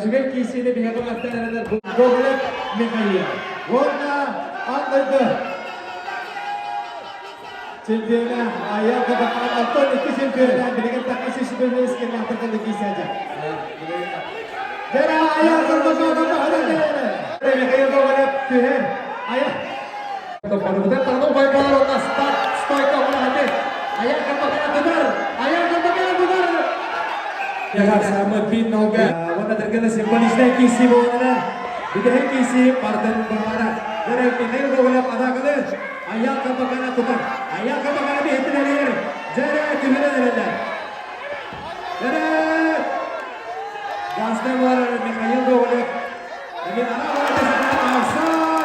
juga kisi ini pihak pengatakan adalah Gogolet Mikhail. Warna Ananda. Cintanya ayah kebakaran Anton itu cintanya dengan tak kasih sebenarnya sekian terkait lagi saja. Jadi ayah kebakaran bahagia. Mikhail Gogolet Tuhan ayah. Kemudian terlalu baik kalau start stoik berhati. Ayah kebakaran benar. Ayah kebakaran benar. Ya sama Binoga. Warna terkena simbolis dari kisi bola. Bidang kisi partai berharap. Dari Mikhail Gogolet pada kali. Ayah kebakaran tukar. Ayah kebakaran di hati dari. Jadi gimana ada? Jadi gasnya luar Mikhail Gogolet. Ini arah sekarang asal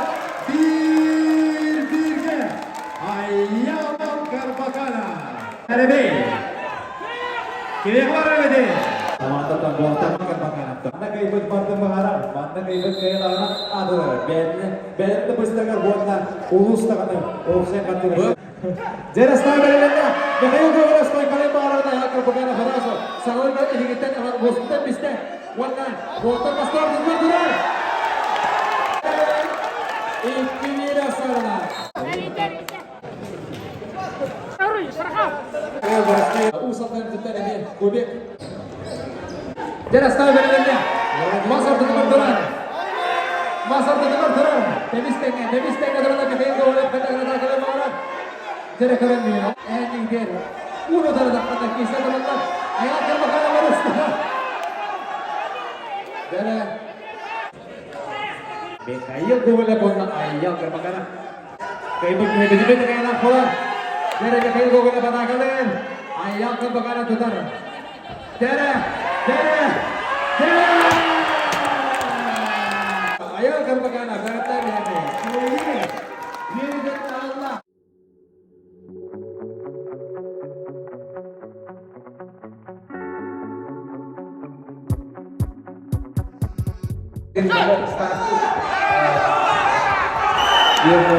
dirga. Ayah kebakaran. Ada kiri keluar ada. Mantap dan buatan kebakaran. Mana keibut partai berharap. Mana keibut kehilangan. Aduh, bed tebus dengan buatan urus tangan. Urusnya kantor. Jelas tahu bagaimana. Mikhail Gogolet stoik kali berharap ayah kebakaran haraso. Selalu kita ingin orang hospital bisa. Warna buatan pastor benar. Intimida sarana. Usap dan kita ini kubik. Jelas tahu bagaimana. Masar tetap turun. Masar tetap turun. Demis tengah turun tapi Mikhail Gogolet kata-kata kalau marah. Jadi keren ni. Ending dia. Uno terhadap kata kisah teman-teman. Ayat kebakaran harus. Jadi Mikhail Gogolet pun ayat kebakaran. Keibut kaya nak bola. Jadi Mikhail Gogolet pada kalian. Ayat kebakaran tutar. Jadi ayat kebakaran kata dia ni. Ini dengan Allah. Dia